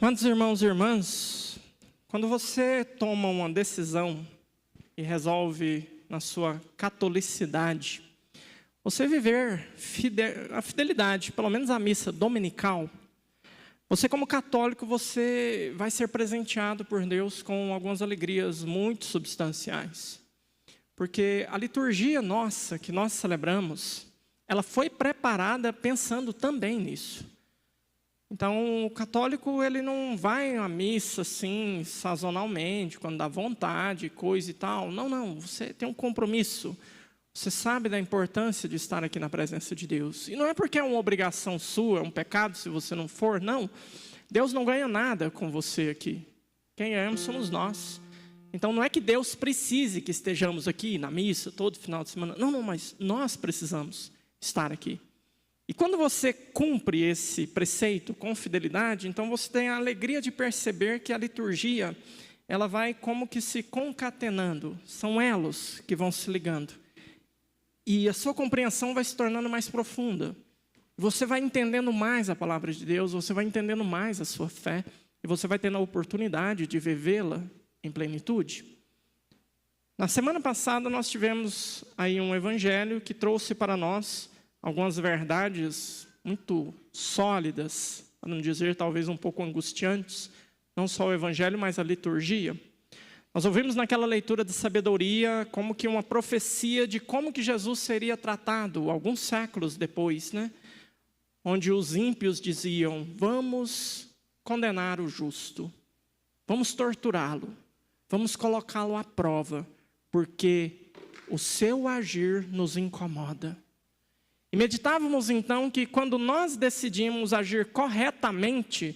Quantos irmãos e irmãs, quando você toma uma decisão e resolve na sua catolicidade, você viver a fidelidade, pelo menos a missa dominical, você como católico, você vai ser presenteado por Deus com algumas alegrias muito substanciais. Porque a liturgia nossa, que nós celebramos, ela foi preparada pensando também nisso. Então, o católico, ele não vai à missa assim, sazonalmente, quando dá vontade, coisa e tal. Não, você tem um compromisso. Você sabe da importância de estar aqui na presença de Deus. E não é porque é uma obrigação sua, é um pecado se você não for, não. Deus não ganha nada com você aqui. Quem ganhamos somos nós. Então, não é que Deus precise que estejamos aqui na missa todo final de semana. Não, mas nós precisamos estar aqui. E quando você cumpre esse preceito com fidelidade, então você tem a alegria de perceber que a liturgia, ela vai como que se concatenando. São elos que vão se ligando. E a sua compreensão vai se tornando mais profunda. Você vai entendendo mais a palavra de Deus, você vai entendendo mais a sua fé, e você vai tendo a oportunidade de vivê-la em plenitude. Na semana passada nós tivemos aí um evangelho que trouxe para nós algumas verdades muito sólidas, para não dizer talvez um pouco angustiantes, não só o evangelho, mas a liturgia. Nós ouvimos naquela leitura de sabedoria como que uma profecia de como que Jesus seria tratado alguns séculos depois, né? Onde os ímpios diziam, vamos condenar o justo, vamos torturá-lo, vamos colocá-lo à prova, porque o seu agir nos incomoda. E meditávamos então que quando nós decidimos agir corretamente,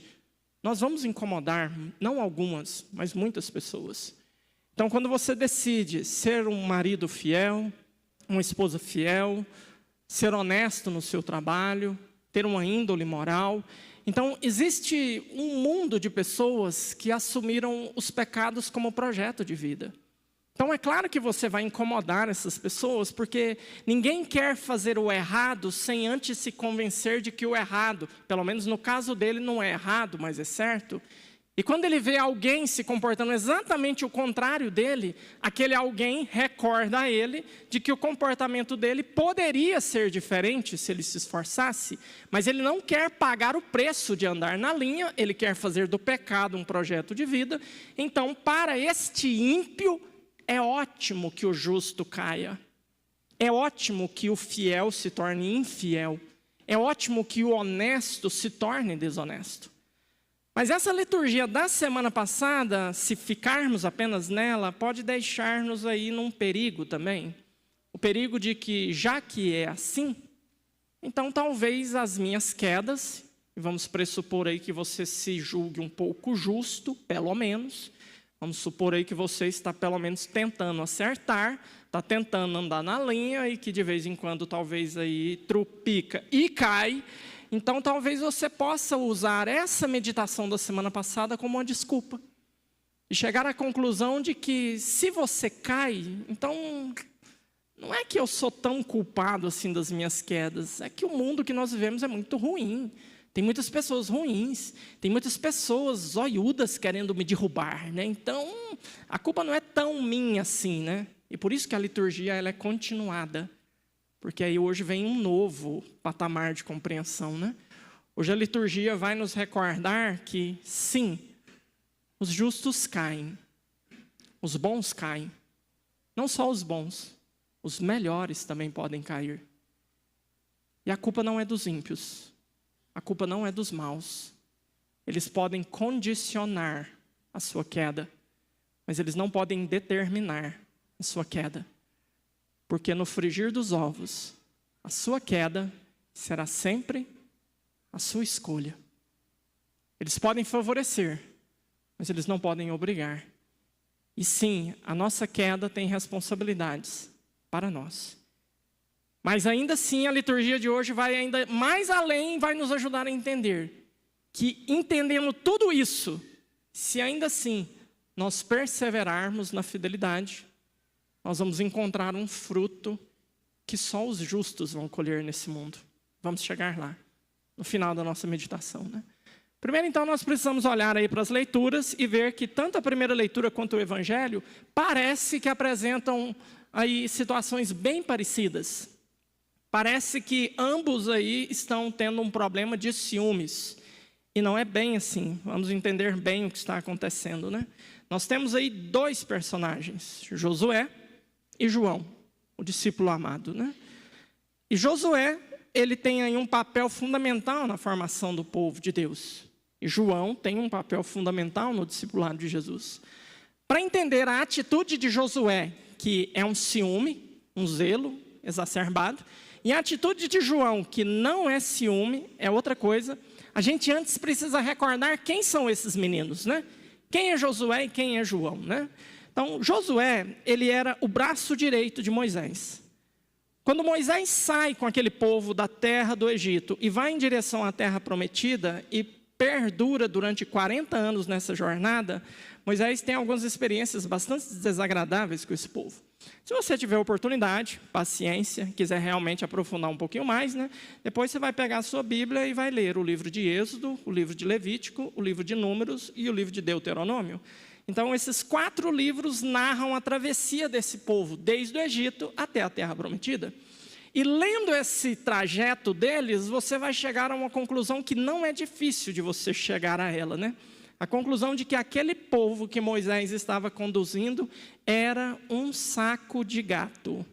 nós vamos incomodar, não algumas, mas muitas pessoas. Então quando você decide ser um marido fiel, uma esposa fiel, ser honesto no seu trabalho, ter uma índole moral, então existe um mundo de pessoas que assumiram os pecados como projeto de vida. Então, é claro que você vai incomodar essas pessoas, porque ninguém quer fazer o errado sem antes se convencer de que o errado, pelo menos no caso dele, não é errado, mas é certo. E quando ele vê alguém se comportando exatamente o contrário dele, aquele alguém recorda a ele de que o comportamento dele poderia ser diferente se ele se esforçasse, mas ele não quer pagar o preço de andar na linha, ele quer fazer do pecado um projeto de vida. Então, para este ímpio, é ótimo que o justo caia. É ótimo que o fiel se torne infiel. É ótimo que o honesto se torne desonesto. Mas essa liturgia da semana passada, se ficarmos apenas nela, pode deixar-nos aí num perigo também. O perigo de que, já que é assim, então talvez as minhas quedas, e vamos pressupor aí que você se julgue um pouco justo, pelo menos. Vamos supor aí que você está pelo menos tentando acertar, está tentando andar na linha e que de vez em quando talvez aí trupica e cai. Então talvez você possa usar essa meditação da semana passada como uma desculpa. E chegar à conclusão de que se você cai, então não é que eu sou tão culpado assim das minhas quedas, é que o mundo que nós vivemos é muito ruim. Tem muitas pessoas ruins, tem muitas pessoas zoiudas querendo me derrubar, né? Então, a culpa não é tão minha assim, né? E por isso que a liturgia ela é continuada. Porque aí hoje vem um novo patamar de compreensão, né? Hoje a liturgia vai nos recordar que, sim, os justos caem, os bons caem. Não só os bons, os melhores também podem cair. E a culpa não é dos ímpios. A culpa não é dos maus. Eles podem condicionar a sua queda, mas eles não podem determinar a sua queda. Porque no frigir dos ovos, a sua queda será sempre a sua escolha. Eles podem favorecer, mas eles não podem obrigar. E sim, a nossa queda tem responsabilidades para nós. Mas ainda assim, a liturgia de hoje vai ainda mais além, vai nos ajudar a entender que, entendendo tudo isso, se ainda assim nós perseverarmos na fidelidade, nós vamos encontrar um fruto que só os justos vão colher nesse mundo. Vamos chegar lá, no final da nossa meditação, né? Primeiro, então, nós precisamos olhar aí para as leituras e ver que tanto a primeira leitura quanto o Evangelho parece que apresentam aí situações bem parecidas. Parece que ambos aí estão tendo um problema de ciúmes. E não é bem assim. Vamos entender bem o que está acontecendo, né? Nós temos aí dois personagens, Josué e João, o discípulo amado, né? E Josué, ele tem aí um papel fundamental na formação do povo de Deus. E João tem um papel fundamental no discipulado de Jesus. Para entender a atitude de Josué, que é um ciúme, um zelo exacerbado, e a atitude de João, que não é ciúme, é outra coisa, a gente antes precisa recordar quem são esses meninos, né? Quem é Josué e quem é João, né? Então, Josué, ele era o braço direito de Moisés. Quando Moisés sai com aquele povo da terra do Egito e vai em direção à terra prometida e perdura durante 40 anos nessa jornada, Moisés tem algumas experiências bastante desagradáveis com esse povo. Se você tiver oportunidade, paciência, quiser realmente aprofundar um pouquinho mais, né? Depois você vai pegar a sua Bíblia e vai ler o livro de Êxodo, o livro de Levítico, o livro de Números e o livro de Deuteronômio. Então, esses 4 livros narram a travessia desse povo, desde o Egito até a Terra Prometida. E lendo esse trajeto deles, você vai chegar a uma conclusão que não é difícil de você chegar a ela, né? A conclusão de que aquele povo que Moisés estava conduzindo era um saco de gato,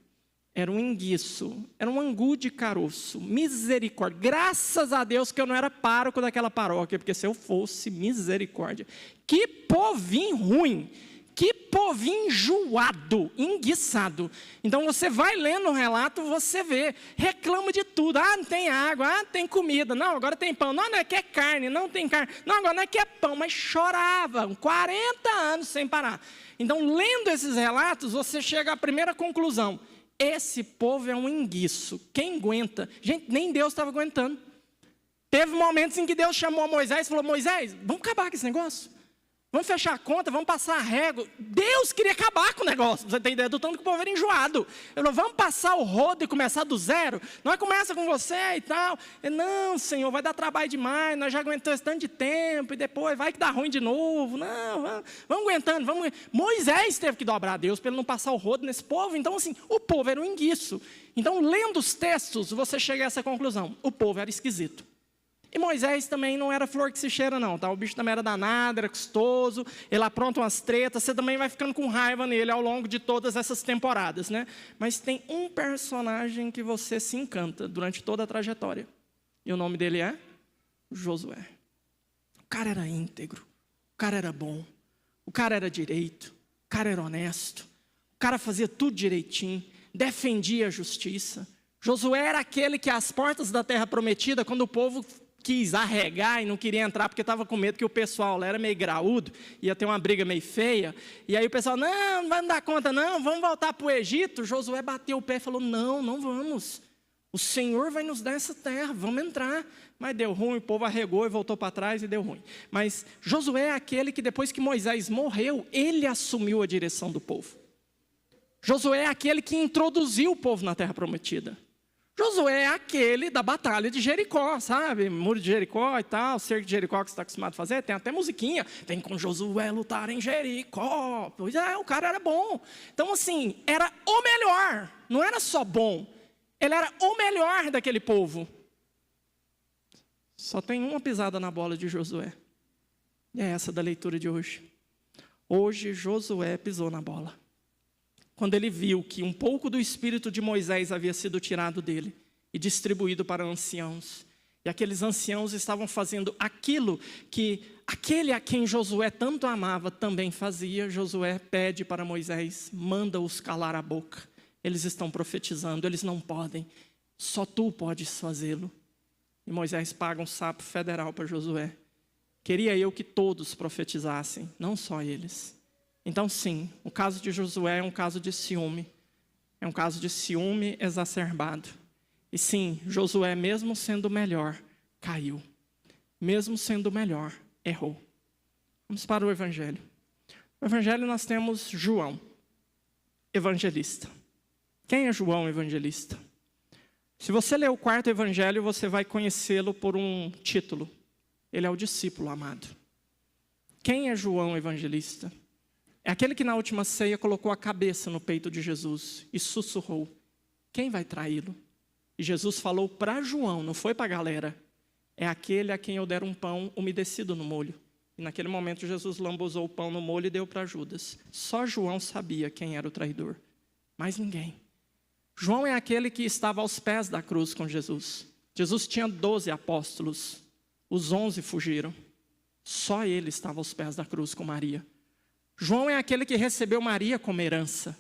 era um enguiço, era um angu de caroço, misericórdia. Graças a Deus que eu não era pároco daquela paróquia, porque se eu fosse, misericórdia. Que povinho ruim, que povinho enjoado, enguiçado. Então você vai lendo o relato, você vê, reclama de tudo. Ah, não tem água, ah, não tem comida, não, agora tem pão. Não, não é que é carne, não tem carne. Não, agora não é que é pão, mas choravam 40 anos sem parar. Então, lendo esses relatos, você chega à primeira conclusão. Esse povo é um enguiço. Quem aguenta? Gente, nem Deus estava aguentando. Teve momentos em que Deus chamou Moisés e falou, Moisés, vamos acabar com esse negócio? Vamos fechar a conta, vamos passar a régua. Deus queria acabar com o negócio, você tem ideia do tanto que o povo era enjoado. Ele falou, vamos passar o rodo e começar do zero? Nós começa com você e tal. Ele, não, Senhor, vai dar trabalho demais, nós já aguentamos esse tanto de tempo, e depois vai que dá ruim de novo. Não, vamos aguentando, vamos. Moisés teve que dobrar a Deus para ele não passar o rodo nesse povo. Então, assim, o povo era um enguiço. Então, lendo os textos, você chega a essa conclusão. O povo era esquisito. E Moisés também não era flor que se cheira não, tá? O bicho também era danado, era custoso, ele apronta umas tretas, você também vai ficando com raiva nele ao longo de todas essas temporadas, né? Mas tem um personagem que você se encanta durante toda a trajetória. E o nome dele é Josué. O cara era íntegro, o cara era bom, o cara era direito, o cara era honesto, o cara fazia tudo direitinho, defendia a justiça. Josué era aquele que às portas da terra prometida, quando o povo quis arregar e não queria entrar porque estava com medo que o pessoal lá era meio graúdo, ia ter uma briga meio feia, e aí o pessoal, não vai dar conta não, vamos voltar para o Egito. Josué bateu o pé e falou, não vamos, o Senhor vai nos dar essa terra, vamos entrar. Mas deu ruim, o povo arregou e voltou para trás e deu ruim. Mas Josué é aquele que depois que Moisés morreu, ele assumiu a direção do povo. Josué é aquele que introduziu o povo na terra prometida. Josué é aquele da batalha de Jericó, sabe? Muro de Jericó e tal, cerco de Jericó que você está acostumado a fazer. Tem até musiquinha. Vem com Josué lutar em Jericó. Pois é, o cara era bom. Então, assim, era o melhor. Não era só bom. Ele era o melhor daquele povo. Só tem uma pisada na bola de Josué. E é essa da leitura de hoje. Hoje, Josué pisou na bola. Quando ele viu que um pouco do espírito de Moisés havia sido tirado dele e distribuído para anciãos, e aqueles anciãos estavam fazendo aquilo que aquele a quem Josué tanto amava também fazia, Josué pede para Moisés, manda-os calar a boca. Eles estão profetizando, eles não podem, só tu podes fazê-lo. E Moisés paga um sapo federal para Josué. Queria eu que todos profetizassem, não só eles. Então, sim, o caso de Josué é um caso de ciúme. É um caso de ciúme exacerbado. E sim, Josué, mesmo sendo o melhor, caiu. Mesmo sendo o melhor, errou. Vamos para o Evangelho. No Evangelho nós temos João, evangelista. Quem é João, evangelista? Se você ler o 4º Evangelho, você vai conhecê-lo por um título. ele é o discípulo amado. Quem é João Evangelista? É aquele que na última ceia colocou a cabeça no peito de Jesus e sussurrou: quem vai traí-lo? E Jesus falou para João, não foi para a galera: é aquele a quem eu der um pão umedecido no molho. E naquele momento Jesus lambuzou o pão no molho e deu para Judas. Só João sabia quem era o traidor, mais ninguém. João é aquele que estava aos pés da cruz com Jesus. Jesus tinha 12 apóstolos, os 11 fugiram. Só ele estava aos pés da cruz com Maria. João é aquele que recebeu Maria como herança.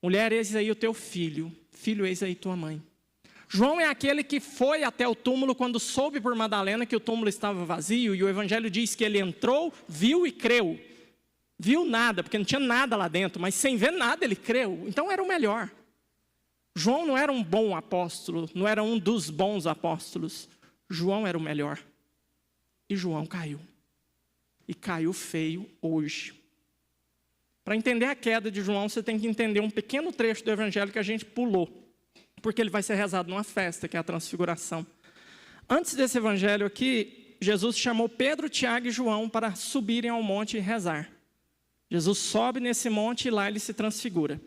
Mulher, eis aí o teu filho. Filho, eis aí tua mãe. João é aquele que foi até o túmulo quando soube por Madalena que o túmulo estava vazio. E o evangelho diz que ele entrou, viu e creu. Viu nada, porque não tinha nada lá dentro. Mas sem ver nada ele creu. Então era o melhor. João não era um bom apóstolo. Não era um dos bons apóstolos. João era o melhor. E João caiu. E caiu feio hoje. Para entender a queda de João, você tem que entender um pequeno trecho do evangelho que a gente pulou. Porque ele vai ser rezado numa festa, que é a transfiguração. Antes desse evangelho aqui, Jesus chamou Pedro, Tiago e João para subirem ao monte e rezar. Jesus sobe nesse monte e lá ele se transfigura.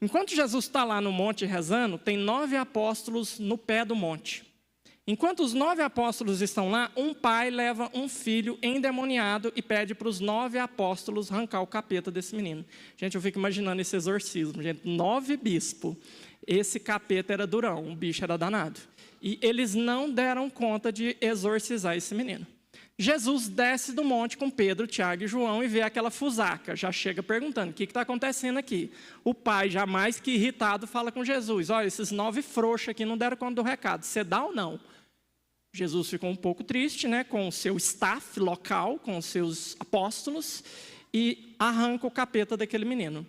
Enquanto Jesus está lá no monte rezando, tem 9 apóstolos no pé do monte. Enquanto os 9 apóstolos estão lá, um pai leva um filho endemoniado e pede para os 9 apóstolos arrancar o capeta desse menino. Gente, eu fico imaginando esse exorcismo. Gente, 9 bispos. Esse capeta era durão, o bicho era danado. E eles não deram conta de exorcizar esse menino. Jesus desce do monte com Pedro, Tiago e João e vê aquela fusaca. Já chega perguntando, o que está acontecendo aqui? O pai, já mais que irritado, fala com Jesus: olha, esses 9 frouxos aqui não deram conta do recado, você dá ou não? Jesus ficou um pouco triste, né, com o seu staff local, com os seus apóstolos, e arranca o capeta daquele menino.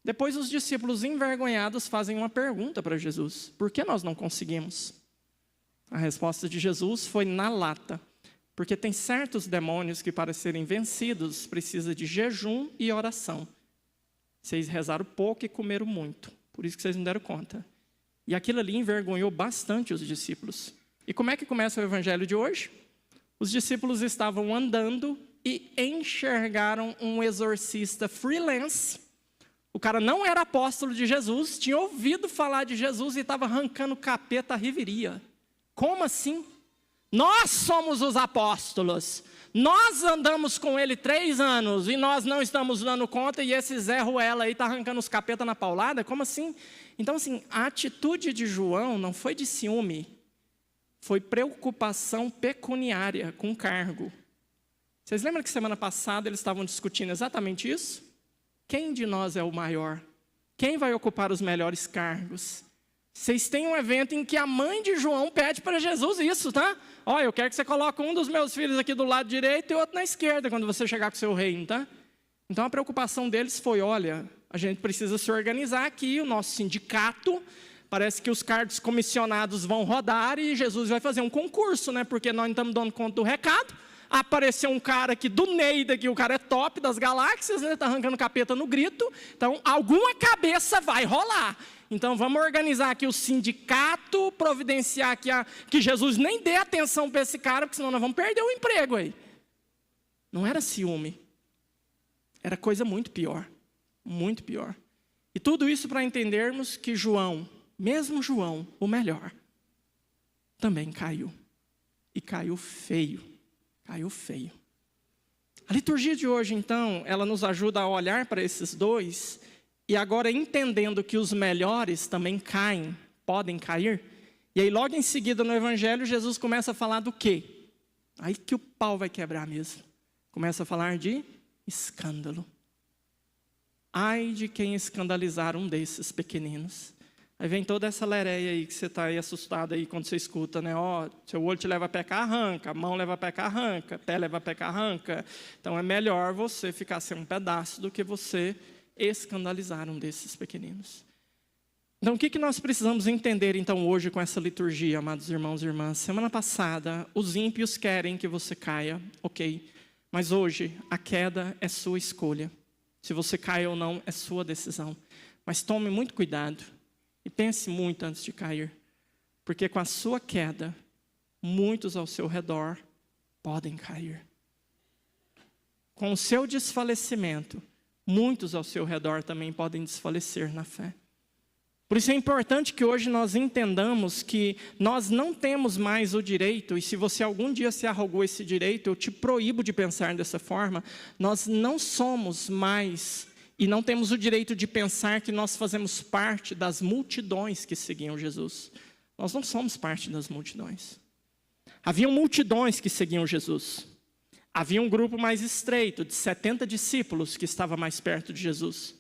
Depois os discípulos envergonhados fazem uma pergunta para Jesus: por que nós não conseguimos? A resposta de Jesus foi na lata: porque tem certos demônios que para serem vencidos precisa de jejum e oração. Vocês rezaram pouco e comeram muito, por isso que vocês não deram conta. E aquilo ali envergonhou bastante os discípulos. E como é que começa o evangelho de hoje? Os discípulos estavam andando e enxergaram um exorcista freelance. O cara não era apóstolo de Jesus, tinha ouvido falar de Jesus e estava arrancando capeta à riveria. Como assim? Nós somos os apóstolos. Nós andamos com ele 3 anos e nós não estamos dando conta e esse Zé Ruela aí está arrancando os capeta na paulada? Como assim? Então, assim, a atitude de João não foi de ciúme. Foi preocupação pecuniária com cargo. Vocês lembram que semana passada eles estavam discutindo exatamente isso? Quem de nós é o maior? Quem vai ocupar os melhores cargos? Vocês têm um evento em que a mãe de João pede para Jesus isso, tá? Olha, eu quero que você coloque um dos meus filhos aqui do lado direito e outro na esquerda, quando você chegar com o seu reino, tá? Então a preocupação deles foi: olha, a gente precisa se organizar aqui, o nosso sindicato. Parece que os cargos comissionados vão rodar e Jesus vai fazer um concurso, né? Porque nós não estamos dando conta do recado. Apareceu um cara aqui do Neida, que o cara é top das galáxias, né? Está arrancando capeta no grito. Então, alguma cabeça vai rolar. Então, vamos organizar aqui o sindicato, providenciar que Jesus nem dê atenção para esse cara, porque senão nós vamos perder o emprego aí. Não era ciúme. Era coisa muito pior. Muito pior. E tudo isso para entendermos que João, mesmo João, o melhor, também caiu. E caiu feio. Caiu feio. A liturgia de hoje, então, ela nos ajuda a olhar para esses dois e agora entendendo que os melhores também caem, podem cair. E aí logo em seguida no Evangelho, Jesus começa a falar do quê? Aí que o pau vai quebrar mesmo. Começa a falar de escândalo. Ai de quem escandalizar um desses pequeninos. Aí vem toda essa lereia aí que você está aí assustado aí quando você escuta, né? Ó, seu olho te leva a pecar, arranca. A mão leva a pecar, arranca. Pé leva a pecar, arranca. Então é melhor você ficar sem um pedaço do que você escandalizar um desses pequeninos. Então o que nós precisamos entender então hoje com essa liturgia, amados irmãos e irmãs? Semana passada, os ímpios querem que você caia, ok. Mas hoje, a queda é sua escolha. Se você cai ou não, é sua decisão. Mas tome muito cuidado. E pense muito antes de cair. Porque com a sua queda, muitos ao seu redor podem cair. Com o seu desfalecimento, muitos ao seu redor também podem desfalecer na fé. Por isso é importante que hoje nós entendamos que nós não temos mais o direito, e se você algum dia se arrogou esse direito, eu te proíbo de pensar dessa forma, nós não somos mais, e não temos o direito de pensar que nós fazemos parte das multidões que seguiam Jesus. Nós não somos parte das multidões. Haviam multidões que seguiam Jesus. Havia um grupo mais estreito, de 70 discípulos, que estava mais perto de Jesus.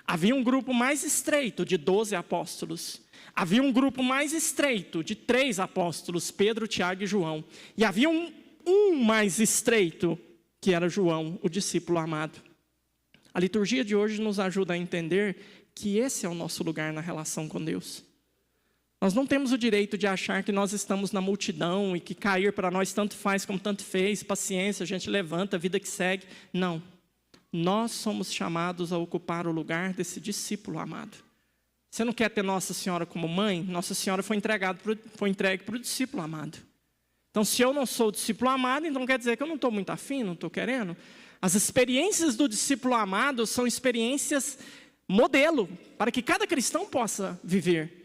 Havia um grupo mais estreito, de 12 apóstolos. Havia um grupo mais estreito, de 3 apóstolos, Pedro, Tiago e João. E havia um mais estreito, que era João, o discípulo amado. A liturgia de hoje nos ajuda a entender que esse é o nosso lugar na relação com Deus. Nós não temos o direito de achar que nós estamos na multidão e que cair para nós tanto faz como tanto fez, paciência, a gente levanta, a vida que segue. Não. Nós somos chamados a ocupar o lugar desse discípulo amado. Você não quer ter Nossa Senhora como mãe? Nossa Senhora foi entregue para o discípulo amado. Então, se eu não sou o discípulo amado, então quer dizer que eu não estou muito afim, não estou querendo. As experiências do discípulo amado são experiências modelo para que cada cristão possa viver.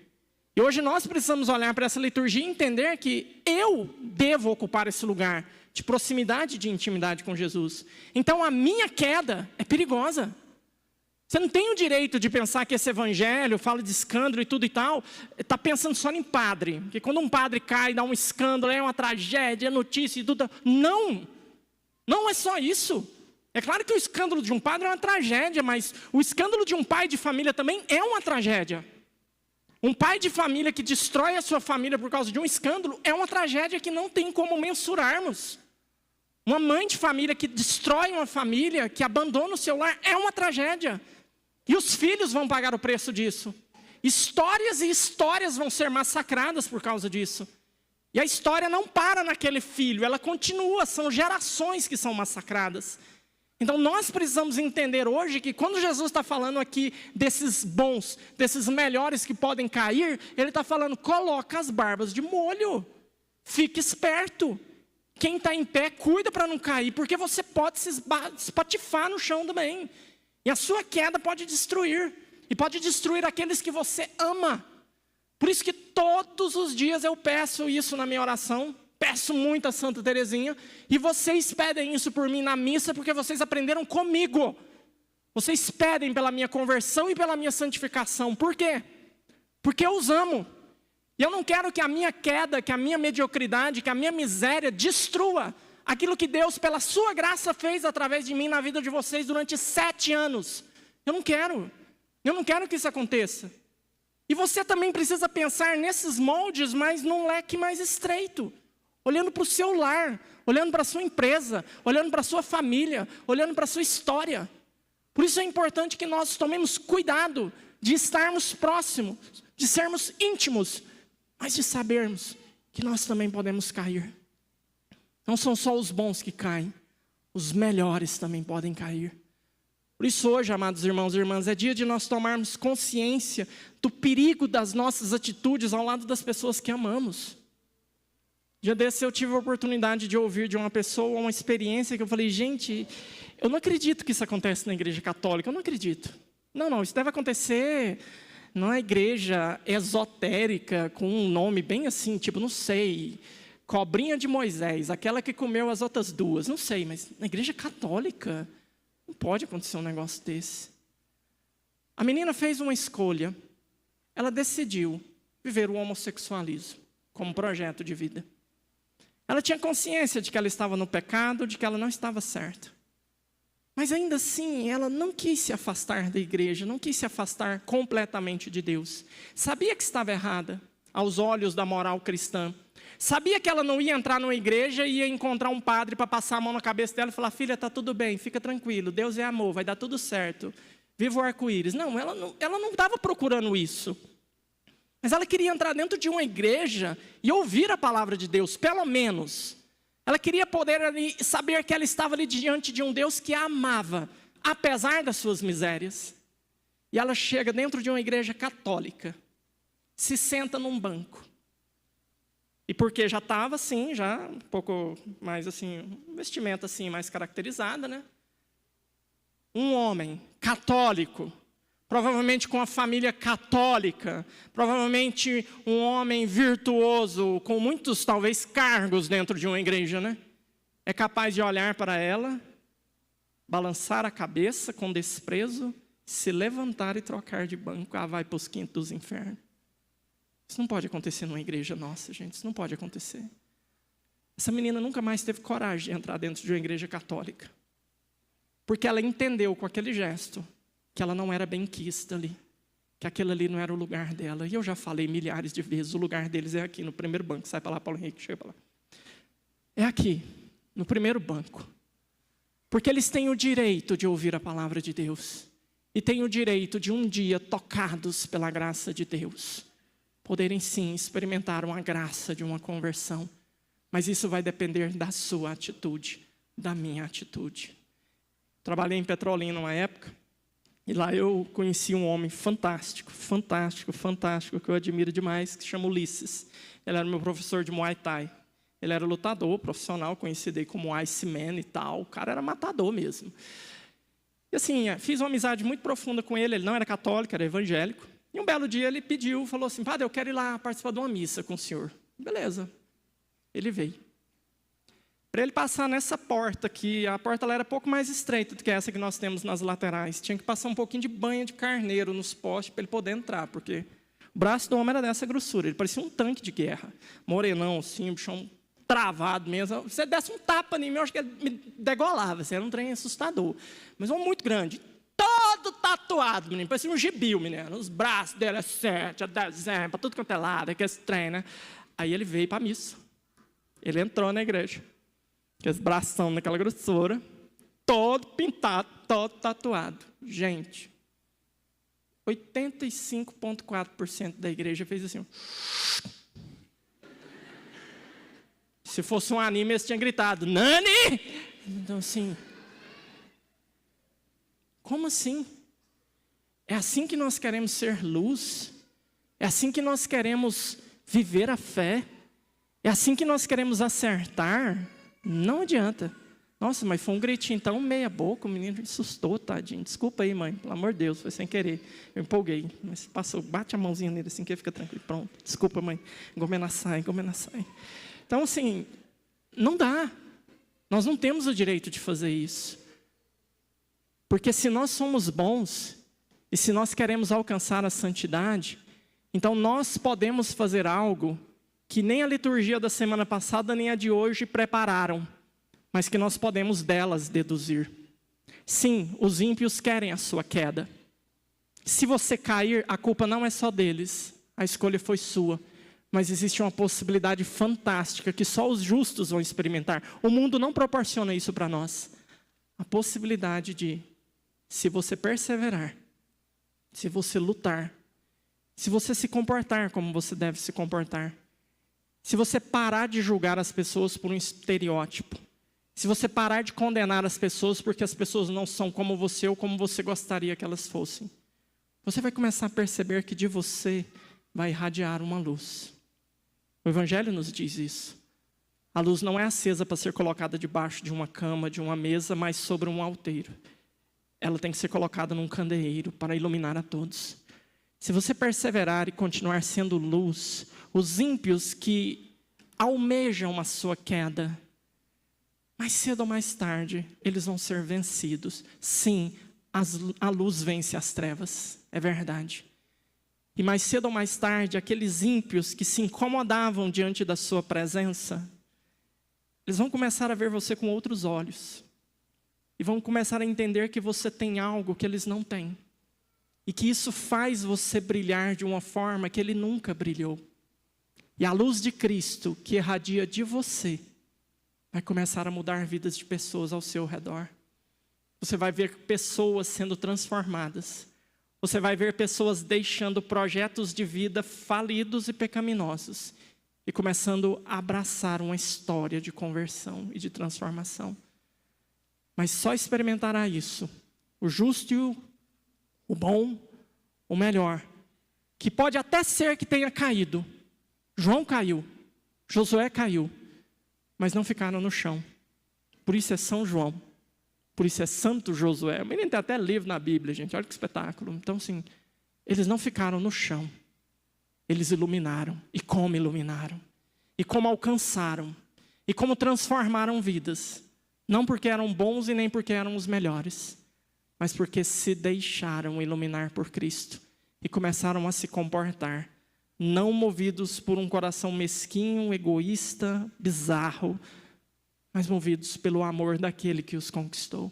E hoje nós precisamos olhar para essa liturgia e entender que eu devo ocupar esse lugar de proximidade, de intimidade com Jesus. Então a minha queda é perigosa. Você não tem o direito de pensar que esse evangelho fala de escândalo e tudo e tal, está pensando só em padre. Porque quando um padre cai, dá um escândalo, é uma tragédia, é notícia e tudo. Não, não é só isso. É claro que o escândalo de um padre é uma tragédia, mas o escândalo de um pai de família também é uma tragédia. Um pai de família que destrói a sua família por causa de um escândalo é uma tragédia que não tem como mensurarmos. Uma mãe de família que destrói uma família, que abandona o seu lar, é uma tragédia. E os filhos vão pagar o preço disso. Histórias e histórias vão ser massacradas por causa disso. E a história não para naquele filho, ela continua, são gerações que são massacradas. Então nós precisamos entender hoje que quando Jesus está falando aqui desses bons, desses melhores que podem cair, Ele está falando, coloca as barbas de molho, fique esperto. Quem está em pé, cuida para não cair, porque você pode se espatifar no chão também. E a sua queda pode destruir, e pode destruir aqueles que você ama. Por isso que todos os dias eu peço isso na minha oração. Peço muito a Santa Teresinha, e vocês pedem isso por mim na missa, porque vocês aprenderam comigo. Vocês pedem pela minha conversão e pela minha santificação. Por quê? Porque eu os amo. E eu não quero que a minha queda, que a minha mediocridade, que a minha miséria destrua aquilo que Deus, pela sua graça, fez através de mim na vida de vocês durante 7 anos. Eu não quero. Eu não quero que isso aconteça. E você também precisa pensar nesses moldes, mas num leque mais estreito. Olhando para o seu lar, olhando para a sua empresa, olhando para a sua família, olhando para a sua história. Por isso é importante que nós tomemos cuidado de estarmos próximos, de sermos íntimos, mas de sabermos que nós também podemos cair. Não são só os bons que caem, os melhores também podem cair. Por isso hoje, amados irmãos e irmãs, é dia de nós tomarmos consciência do perigo das nossas atitudes ao lado das pessoas que amamos. Dia desse eu tive a oportunidade de ouvir de uma pessoa uma experiência que eu falei, gente, eu não acredito que isso acontece na igreja católica, eu não acredito. Não, isso deve acontecer numa igreja esotérica, com um nome bem assim, tipo, não sei, cobrinha de Moisés, aquela que comeu as outras 2, não sei, mas na igreja católica não pode acontecer um negócio desse. A menina fez uma escolha, ela decidiu viver o homossexualismo como projeto de vida. Ela tinha consciência de que ela estava no pecado, de que ela não estava certa. Mas ainda assim, ela não quis se afastar da igreja, não quis se afastar completamente de Deus. Sabia que estava errada, aos olhos da moral cristã. Sabia que ela não ia entrar numa igreja e ia encontrar um padre para passar a mão na cabeça dela e falar, filha, está tudo bem, fica tranquilo, Deus é amor, vai dar tudo certo. Viva o arco-íris. Não, ela não estava procurando isso. Mas ela queria entrar dentro de uma igreja e ouvir a palavra de Deus, pelo menos. Ela queria poder ali, saber que ela estava ali diante de um Deus que a amava, apesar das suas misérias. E ela chega dentro de uma igreja católica, se senta num banco E porque já estava assim, já um pouco mais assim, vestimenta assim mais caracterizada, né? Um homem católico, provavelmente com a família católica, provavelmente um homem virtuoso, com muitos, talvez, cargos dentro de uma igreja, né? É capaz de olhar para ela, balançar a cabeça com desprezo, se levantar e trocar de banco. Ah, vai para os quintos dos infernos. Isso não pode acontecer numa igreja nossa, gente. Isso não pode acontecer. Essa menina nunca mais teve coragem de entrar dentro de uma igreja católica. Porque ela entendeu com aquele gesto que ela não era benquista ali. Que aquele ali não era o lugar dela. E eu já falei milhares de vezes, o lugar deles é aqui, no primeiro banco. Sai para lá, Paulo Henrique, chega para lá. É aqui, no primeiro banco. Porque eles têm o direito de ouvir a palavra de Deus. E têm o direito de um dia, tocados pela graça de Deus, poderem sim experimentar uma graça de uma conversão. Mas isso vai depender da sua atitude, da minha atitude. Trabalhei em Petrolina uma época, e lá eu conheci um homem fantástico, que eu admiro demais, que se chama Ulisses. Ele era meu professor de Muay Thai. Ele era lutador profissional, conhecido aí como Iceman e tal. O cara era matador mesmo. E assim, fiz uma amizade muito profunda com ele. Ele não era católico, era evangélico. E um belo dia ele pediu, falou assim: padre, eu quero ir lá participar de uma missa com o senhor. Beleza. Ele veio. Para ele passar nessa porta aqui, a porta lá era pouco mais estreita do que essa que nós temos nas laterais. Tinha que passar um pouquinho de banha de carneiro nos postes para ele poder entrar, porque o braço do homem era dessa grossura. Ele parecia um tanque de guerra. Morenão, assim, bichão travado mesmo. Se você desse um tapa em mim, eu acho que ele me degolava. Era um trem assustador. Mas um homem muito grande. Todo tatuado, menino. Parecia um gibi, menino. Os braços dele é 7, é 10, para tudo quanto é lado, aquele trem, né? Aí ele veio para a missa. Ele entrou na igreja. Aqueles bração naquela grossura. Todo pintado, todo tatuado. Gente, 85,4% da igreja fez assim. Se fosse um anime, eles tinham gritado, Nani! Então, assim, como assim? É assim que nós queremos ser luz? É assim que nós queremos viver a fé? É assim que nós queremos acertar? Não adianta. Nossa, mas foi um gritinho, então, meia boca, o menino assustou, tadinho. Desculpa aí, mãe, pelo amor de Deus, foi sem querer. Eu empolguei, mas passou, bate a mãozinha nele assim, que ele fica tranquilo. Pronto, desculpa, mãe. Gomenasai. Então, assim, não dá. Nós não temos o direito de fazer isso. Porque se nós somos bons, e se nós queremos alcançar a santidade, então nós podemos fazer algo que nem a liturgia da semana passada, nem a de hoje prepararam, mas que nós podemos delas deduzir. Sim, os ímpios querem a sua queda. Se você cair, a culpa não é só deles, a escolha foi sua. Mas existe uma possibilidade fantástica que só os justos vão experimentar. O mundo não proporciona isso para nós. A possibilidade de, se você perseverar, se você lutar, se você se comportar como você deve se comportar, se você parar de julgar as pessoas por um estereótipo, se você parar de condenar as pessoas porque as pessoas não são como você ou como você gostaria que elas fossem, você vai começar a perceber que de você vai irradiar uma luz. O Evangelho nos diz isso. A luz não é acesa para ser colocada debaixo de uma cama, de uma mesa, mas sobre um alteiro. Ela tem que ser colocada num candeeiro para iluminar a todos. Se você perseverar e continuar sendo luz, os ímpios que almejam a sua queda, mais cedo ou mais tarde, eles vão ser vencidos. Sim, a luz vence as trevas, é verdade. E mais cedo ou mais tarde, aqueles ímpios que se incomodavam diante da sua presença, eles vão começar a ver você com outros olhos. E vão começar a entender que você tem algo que eles não têm. E que isso faz você brilhar de uma forma que ele nunca brilhou. E a luz de Cristo que irradia de você vai começar a mudar vidas de pessoas ao seu redor. Você vai ver pessoas sendo transformadas. Você vai ver pessoas deixando projetos de vida falidos e pecaminosos e começando a abraçar uma história de conversão e de transformação. Mas só experimentará isso o justo e o bom, o melhor, que pode até ser que tenha caído. João caiu, Josué caiu, mas não ficaram no chão. Por isso é São João. Por isso é Santo Josué. O menino tem até livro na Bíblia, gente. Olha que espetáculo. Então, assim, eles não ficaram no chão. Eles iluminaram. E como iluminaram. E como alcançaram. E como transformaram vidas. Não porque eram bons e nem porque eram os melhores. Mas porque se deixaram iluminar por Cristo. E começaram a se comportar. Não movidos por um coração mesquinho, egoísta, bizarro, mas movidos pelo amor daquele que os conquistou.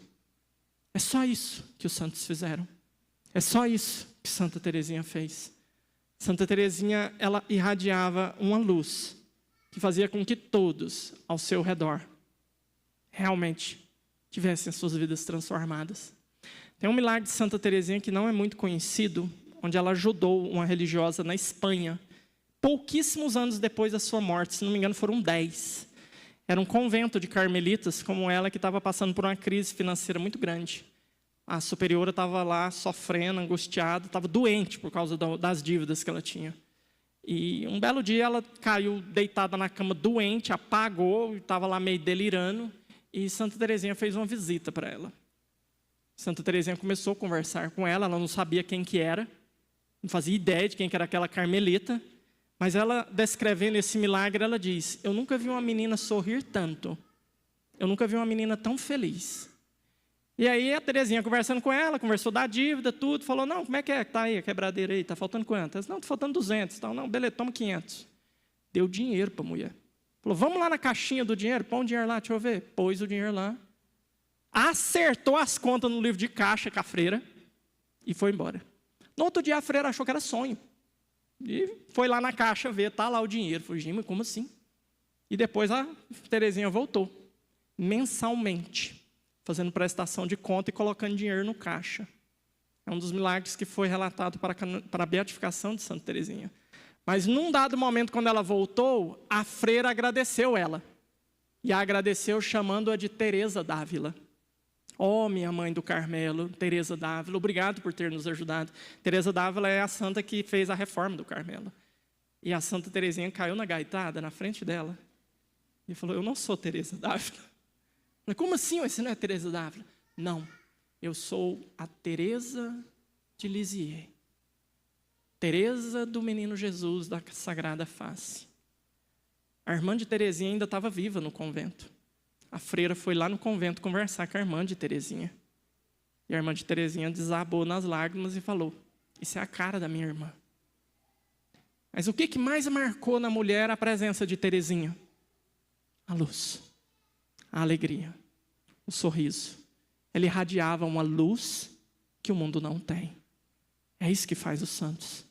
É só isso que os santos fizeram. É só isso que Santa Teresinha fez. Santa Teresinha, ela irradiava uma luz que fazia com que todos ao seu redor realmente tivessem as suas vidas transformadas. Tem um milagre de Santa Teresinha que não é muito conhecido, onde ela ajudou uma religiosa na Espanha, pouquíssimos anos depois da sua morte, se não me engano foram 10. Era um convento de carmelitas como ela que estava passando por uma crise financeira muito grande. A superiora estava lá sofrendo, angustiada, estava doente por causa das dívidas que ela tinha. E um belo dia ela caiu deitada na cama doente, apagou, estava lá meio delirando, e Santa Teresinha fez uma visita para ela. Santa Teresinha começou a conversar com ela, ela não sabia quem que era, não fazia ideia de quem que era aquela carmelita, mas ela, descrevendo esse milagre, ela diz: eu nunca vi uma menina sorrir tanto, eu nunca vi uma menina tão feliz. E aí a Teresinha conversando com ela, conversou da dívida, tudo, falou: não, como é que está aí a quebradeira aí, está faltando quanto? Ela disse: não, está faltando 200, tal. Não, beleza, toma 500. Deu dinheiro para a mulher. Falou: vamos lá na caixinha do dinheiro, põe o dinheiro lá, deixa eu ver. Pôs o dinheiro lá, acertou as contas no livro de caixa com a freira e foi embora. No outro dia a freira achou que era sonho. E foi lá na caixa ver, tá lá o dinheiro. Falei: mas como assim? E depois a Teresinha voltou, mensalmente, fazendo prestação de conta e colocando dinheiro no caixa. É um dos milagres que foi relatado para a beatificação de Santa Teresinha. Mas num dado momento, quando ela voltou, a freira agradeceu ela. E a agradeceu chamando-a de Teresa d'Ávila. Oh, minha mãe do Carmelo, Teresa d'Ávila, obrigado por ter nos ajudado. Teresa d'Ávila é a santa que fez a reforma do Carmelo. E a Santa Teresinha caiu na gaitada, na frente dela. E falou: eu não sou Teresa d'Ávila. Falei: como assim? Você não é Teresa d'Ávila? Não, eu sou a Teresa de Lisieux. Teresa do Menino Jesus da Sagrada Face. A irmã de Teresinha ainda estava viva no convento. A freira foi lá no convento conversar com a irmã de Teresinha. E a irmã de Teresinha desabou nas lágrimas e falou: isso é a cara da minha irmã. Mas o que mais marcou na mulher a presença de Teresinha? A luz, a alegria, o sorriso. Ela irradiava uma luz que o mundo não tem. É isso que faz os santos.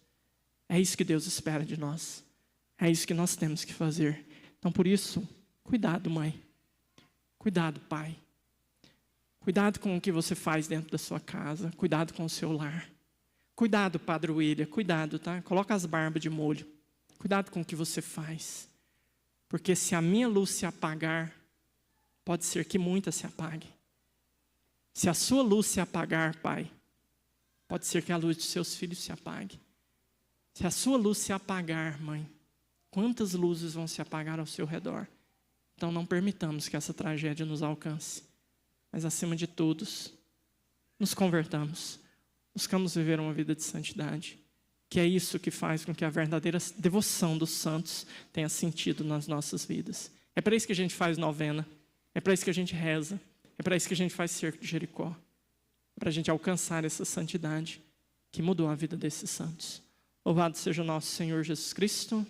É isso que Deus espera de nós. É isso que nós temos que fazer. Então, por isso, cuidado, mãe. Cuidado, pai. Cuidado com o que você faz dentro da sua casa. Cuidado com o seu lar. Cuidado, Padre William. Cuidado, tá? Coloca as barbas de molho. Cuidado com o que você faz. Porque se a minha luz se apagar, pode ser que muita se apague. Se a sua luz se apagar, pai, pode ser que a luz dos seus filhos se apague. Se a sua luz se apagar, mãe, quantas luzes vão se apagar ao seu redor? Então não permitamos que essa tragédia nos alcance. Mas acima de todos, nos convertamos. Buscamos viver uma vida de santidade. Que é isso que faz com que a verdadeira devoção dos santos tenha sentido nas nossas vidas. É para isso que a gente faz novena. É para isso que a gente reza. É para isso que a gente faz cerco de Jericó. É para a gente alcançar essa santidade que mudou a vida desses santos. Louvado seja o nosso Senhor Jesus Cristo.